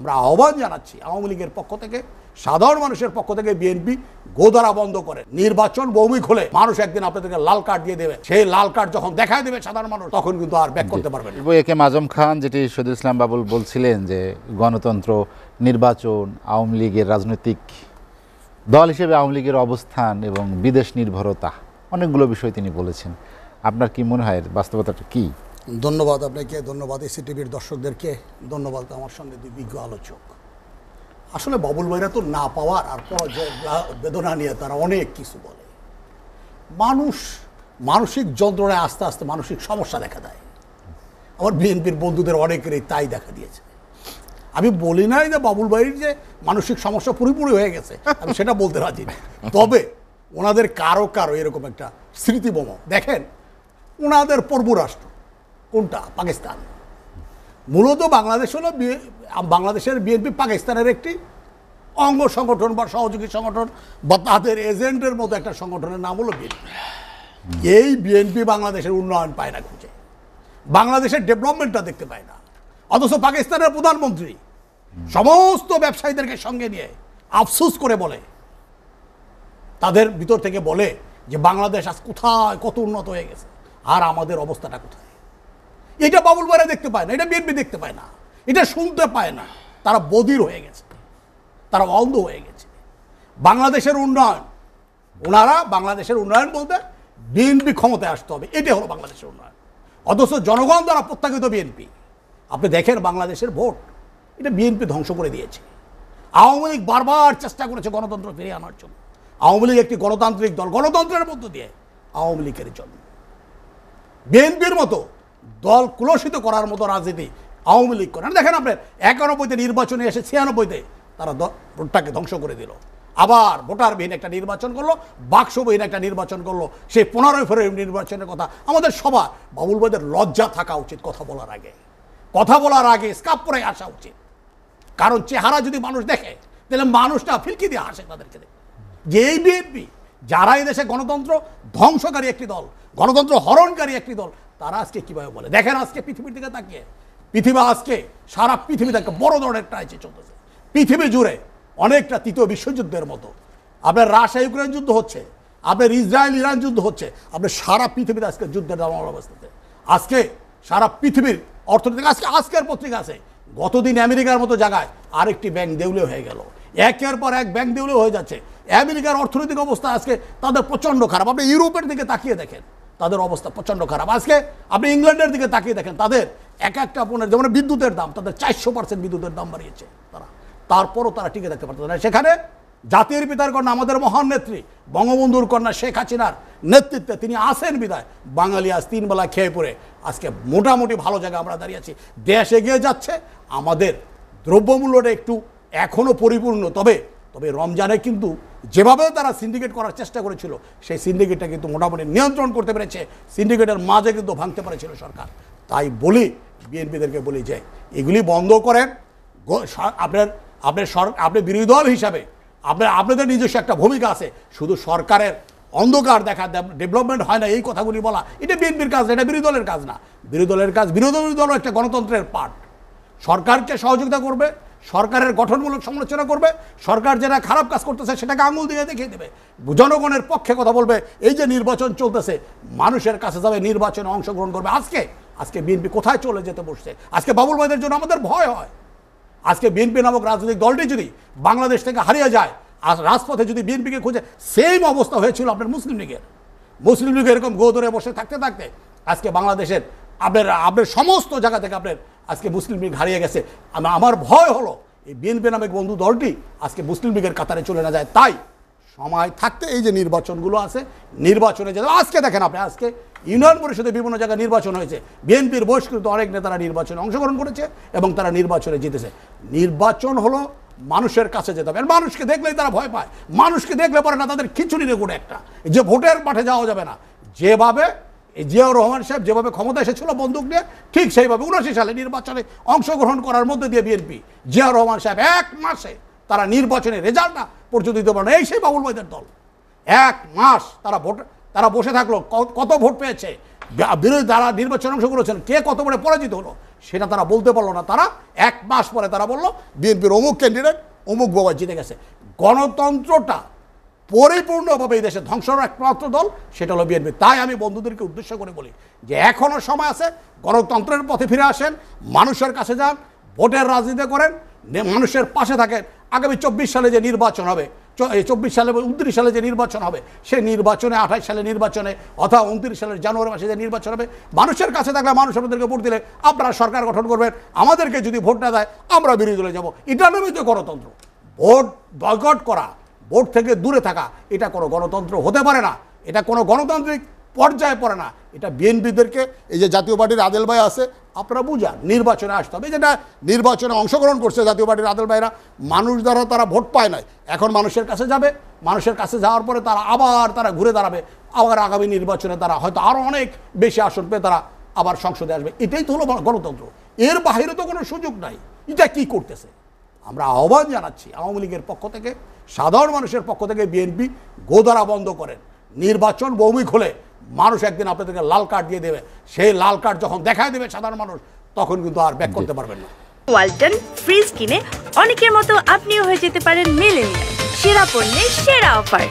আমরা আহ্বান জানাচ্ছি আওয়ামী লীগের পক্ষ থেকে, সাধারণ মানুষের পক্ষ থেকে বিএনপি গোদারা বন্ধ করে। নির্বাচন ভৌমিক হলে মানুষ একদিন আপনাদেরকে লাল কার্ড দিয়ে দেবে, সেই লাল কার্ড যখন দেখায় দেবে সাধারণ মানুষ, তখন কিন্তু আর ব্যাক করতে পারবে না। একে আজম খান যেটি শহীদুল ইসলাম বাবুল বলছিলেন যে গণতন্ত্র, নির্বাচন, আওয়ামী লীগের রাজনৈতিক দল হিসেবে আওয়ামী লীগের অবস্থান এবং বিদেশ নির্ভরতা, অনেকগুলো বিষয় তিনি বলেছেন। আপনার কি মনে হয় বাস্তবতাটা কি? ধন্যবাদ আপনাকে, ধন্যবাদ এসিটিভির দর্শকদেরকে, ধন্যবাদ আমার সঙ্গে দুই বিজ্ঞ আলোচক। আসলে বাবুল ভাইরা তো না পাওয়ার আর বেদনা নিয়ে তারা অনেক কিছু বলে। মানুষ মানসিক যন্ত্রণায় আস্তে আস্তে মানসিক সমস্যা দেখা দেয়। আমার বিএনপির বন্ধুদের অনেকেরই তাই দেখা দিয়েছে। আমি বলি নাই যে বাবুল ভাইয়ের যে মানসিক সমস্যা পুরোপুরি হয়ে গেছে, আমি সেটা বলতে রাজি না। তবে ওনাদের কারো কারো এরকম একটা স্মৃতিবোমা। দেখেন, ওনাদের পূর্বরাষ্ট্র কোনটা? পাকিস্তান। মূলত বাংলাদেশ হলো বাংলাদেশের বিএনপি পাকিস্তানের একটি অঙ্গ সংগঠন বা সহযোগী সংগঠন বা তাদের এজেন্টের মতো একটা সংগঠনের নাম হলো বিএনপি। এই বিএনপি বাংলাদেশের উন্নয়ন পায় না খুঁজে, বাংলাদেশের ডেভেলপমেন্টটা দেখতে পায় না। অথচ পাকিস্তানের প্রধানমন্ত্রী সমস্ত ব্যবসায়ীদেরকে সঙ্গে নিয়ে আফসোস করে বলে, তাদের ভিতর থেকে বলে যে বাংলাদেশ আজ কোথায় কত উন্নত হয়ে গেছে, আর আমাদের অবস্থাটা কোথায়। এটা বাবুল ভাইরা দেখতে পায় না, এটা বিএনপি দেখতে পায় না, এটা শুনতে পায় না। তারা বধির হয়ে গেছে, তারা অন্ধ হয়ে গেছে। বাংলাদেশের উন্নয়ন, ওনারা বাংলাদেশের উন্নয়ন বলতে বিএনপি ক্ষমতায় আসতে হবে, এটা হলো বাংলাদেশের উন্নয়ন। অথচ জনগণ দ্বারা প্রত্যাখ্যিত বিএনপি। আপনি দেখেন বাংলাদেশের ভোট, এটা বিএনপি ধ্বংস করে দিয়েছে। আওয়ামী লীগ বারবার চেষ্টা করেছে গণতন্ত্র ফিরিয়ে আনার জন্য। আওয়ামী লীগ একটি গণতান্ত্রিক দল, গণতন্ত্রের মধ্য দিয়ে আওয়ামী লীগের জন্য। বিএনপির মতো দল কুলসিত করার মতো রাজনীতি আওয়ামী লীগ করে। দেখেন আপনার 91-তে নির্বাচনে এসে 96-তে তারা ভোটটাকে ধ্বংস করে দিল। আবার ভোটারবিহীন একটা নির্বাচন করলো, বাক্সবিহীন একটা নির্বাচন করলো। সেই 15 ফেব্রুয়ারি নির্বাচনের কথা আমাদের সবার, বাবুল ভাইদের লজ্জা থাকা উচিত কথা বলার আগে। কথা বলার আগে স্কাপ পরে আসা উচিত। কারণ চেহারা যদি মানুষ দেখে, তাহলে মানুষটা ফিলকি দিয়ে হাসে তাদেরকে দেখে। যে এই বিএনপি, যারা এই দেশে গণতন্ত্র ধ্বংসকারী একটি দল, গণতন্ত্র হরণকারী একটি দল, তারা আজকে কিভাবে বলে। দেখেন আজকে পৃথিবীর দিকে তাকিয়ে, পৃথিবী আজকে সারা পৃথিবীতে একটা বড় ধরনের ক্রাইসিস চলতেছে। পৃথিবী জুড়ে অনেকটা তৃতীয় বিশ্বযুদ্ধের মতো। আপনার রাশিয়া ইউক্রেন যুদ্ধ হচ্ছে, আপনার ইসরায়েল ইরান যুদ্ধ হচ্ছে, আপনার সারা পৃথিবীতে আজকে যুদ্ধের দামাল অবস্থাতে। আজকে সারা পৃথিবীর অর্থনীতি, আজকের পত্রিকা আছে, গতদিন আমেরিকার মতো জায়গায় আরেকটি ব্যাংক দেউলে হয়ে গেল। একের পর এক ব্যাংক দেউলে হয়ে যাচ্ছে। আমেরিকার অর্থনৈতিক অবস্থা আজকে তাদের প্রচণ্ড খারাপ। আপনি ইউরোপের দিকে তাকিয়ে দেখেন, তাদের অবস্থা প্রচণ্ড খারাপ। আজকে আপনি ইংল্যান্ডের দিকে তাকিয়ে দেখেন, তাদের এক একটা পণ্যের, যেমন বিদ্যুতের দাম, তাদের 400% বিদ্যুতের দাম বাড়িয়েছে তারা। তারপরও তারা টিকে থাকতে পারত না। সেখানে জাতির পিতার কন্যা, আমাদের মহান নেত্রী বঙ্গবন্ধুর কন্যা শেখ হাসিনার নেতৃত্বে তিনি আসেন বিদায় বাঙালি আজ 3 বেলা খেয়ে পড়ে আজকে মোটামুটি ভালো জায়গায় আমরা দাঁড়িয়ে আছি। দেশ এগিয়ে যাচ্ছে, আমাদের দ্রব্যমূল্যটা একটু এখনও পরিপূর্ণ। তবে রমজানে কিন্তু যেভাবে তারা সিন্ডিকেট করার চেষ্টা করেছিল, সেই সিন্ডিকেটটা কিন্তু মোটামুটি নিয়ন্ত্রণ করতে পেরেছে। সিন্ডিকেটের মাঝে কিন্তু ভাঙতে পেরেছিল সরকার। তাই বলি, বিএনপিদেরকে বলি যে এগুলি বন্ধ করেন। আপনি বিরোধী দল হিসাবে আপনাদের নিজস্ব একটা ভূমিকা আছে। শুধু সরকারের অন্ধকার দেখা, ডেভেলপমেন্ট হয় না এই কথাগুলি বলা, এটা বিএনপির কাজ না, এটা বিরোধী দলের কাজ না। বিরোধী দলের কাজ, বিরোধী দলও একটা গণতন্ত্রের পার্ট। সরকারকে সহযোগিতা করবে, সরকারের গঠনমূলক সমালোচনা করবে, সরকার যেটা খারাপ কাজ করতেছে সেটাকে আঙুল দিয়ে দেখিয়ে দেবে, জনগণের পক্ষে কথা বলবে। এই যে নির্বাচন চলতেছে, মানুষের কাছে যাবে, নির্বাচনে অংশগ্রহণ করবে। আজকে বিএনপি কোথায় চলে যেতে বসছে? আজকে বাবুল ভাইদের জন্য আমাদের ভয় হয়। আজকে বিএনপি নামক রাজনৈতিক দলটি যদি বাংলাদেশ থেকে হারিয়ে যায়, আর রাজপথে যদি বিএনপিকে খুঁজে, সেম অবস্থা হয়েছিল আপনার মুসলিম লীগের এরকম গো ধরে বসে থাকতে থাকতে আজকে বাংলাদেশের আপনার সমস্ত জায়গা থেকে আপনার আজকে মুসলিম লীগ হারিয়ে গেছে। আমার ভয় হলো এই বিএনপি নামক বন্ধু দলটি আজকে মুসলিম লীগের কাতারে চলে না যায়। তাই সময় থাকতে এই যে নির্বাচনগুলো আছে, নির্বাচনে যেতে, আজকে দেখেন আপনি, আজকে ইউনিয়ন পরিষদে বিভিন্ন জায়গায় নির্বাচন হয়েছে। বিএনপির বহিষ্কৃত অনেক নেতারা নির্বাচনে অংশগ্রহণ করেছে এবং তারা নির্বাচনে জিতেছে। নির্বাচন হলো মানুষের কাছে যেতে হবে। মানুষকে দেখলেই তারা ভয় পায়। মানুষকে দেখলে পরে না তাদের খিচুড়ি রেগুড়ে একটা, যে ভোটের মাঠে যাওয়া যাবে না। যেভাবে জিয়াউর রহমান সাহেব যেভাবে ক্ষমতা এসেছিল বন্দুক নিয়ে, ঠিক সেইভাবে 79 সালে নির্বাচনে অংশগ্রহণ করার মধ্যে দিয়ে বিএনপি, জিয়াউর রহমান সাহেব 1 মাসে তারা নির্বাচনে রেজাল্ট না পর্যন্ত দিতে পারে না। এই সেই বাবুল ভাইদের দল 1 মাস তারা বসে থাকলো, কত ভোট পেয়েছে, বিরোধী যারা নির্বাচনে অংশ করেছেন কে কত বড় পরাজিত হলো, সেটা তারা বলতে পারলো না। তারা 1 মাস পরে তারা বললো বিএনপির অমুক ক্যান্ডিডেট অমুক বাবা জিতে গেছে। গণতন্ত্রটা পরিপূর্ণভাবে এই দেশে ধ্বংসের একমাত্র দল সেটা হলো বিএনপি। তাই আমি বন্ধুদেরকে উদ্দেশ্য করে বলি যে এখনও সময় আছে, গণতন্ত্রের পথে ফিরে আসেন, মানুষের কাছে যান, ভোটের রাজনীতি করেন, মানুষের পাশে থাকেন। আগামী 24 সালে যে নির্বাচন হবে, 24 সালে 29 সালে যে নির্বাচন হবে, সেই নির্বাচনে 28 সালে নির্বাচনে অথবা 29 সালের জানুয়ারি মাসে যে নির্বাচন হবে, মানুষের কাছে থাকলে মানুষ আমাদেরকে ভোট দিলে আপনারা সরকার গঠন করবেন, আমাদেরকে যদি ভোট না দেয় আমরা বিরোধী দলে যাব। এটা নামই তো গণতন্ত্র। ভোট বয়কট করা, ভোট থেকে দূরে থাকা, এটা কোনো গণতন্ত্র হতে পারে না, এটা কোনো গণতান্ত্রিক পর্যায়ে পড়ে না। এটা বিএনপিদেরকে, এই যে জাতীয় পার্টির আদেল ভাই আছে, আপনারা বুঝান নির্বাচনে আসতে হবে। যেটা নির্বাচনে অংশগ্রহণ করছে জাতীয় পার্টির আদেল ভাইরা, মানুষ দ্বারা তারা ভোট পায় নাই, এখন মানুষের কাছে যাবে, মানুষের কাছে যাওয়ার পরে তারা আবার ঘুরে দাঁড়াবে, আবার আগামী নির্বাচনে তারা হয়তো আরও অনেক বেশি আসন পেয়ে তারা আবার সংসদে আসবে। এটাই তো হলো গণতন্ত্র, এর বাইরে তো কোনো সুযোগ নাই। এটা কি করতেছে? আমরা আহ্বান জানাচ্ছি আওয়ামী লীগের পক্ষ থেকে, সাধারণ মানুষের পক্ষ থেকে, বিএনপি গোদারা বন্ধ করেন। নির্বাচন ভৌমিক হলে মানুষ একদিন আপনাদেরকে লাল কার্ড দিয়ে দেবে, সেই লাল কার্ড যখন দেখায় দেবে সাধারণ মানুষ, তখন কিন্তু আর ব্যাক করতে পারবেন না। ওয়ালটন ফ্রিজ কিনে অনেকের মতো আপনিও হয়ে যেতে পারেন মিলেনিয়াল। সেরা পণ্যের সেরা অফার।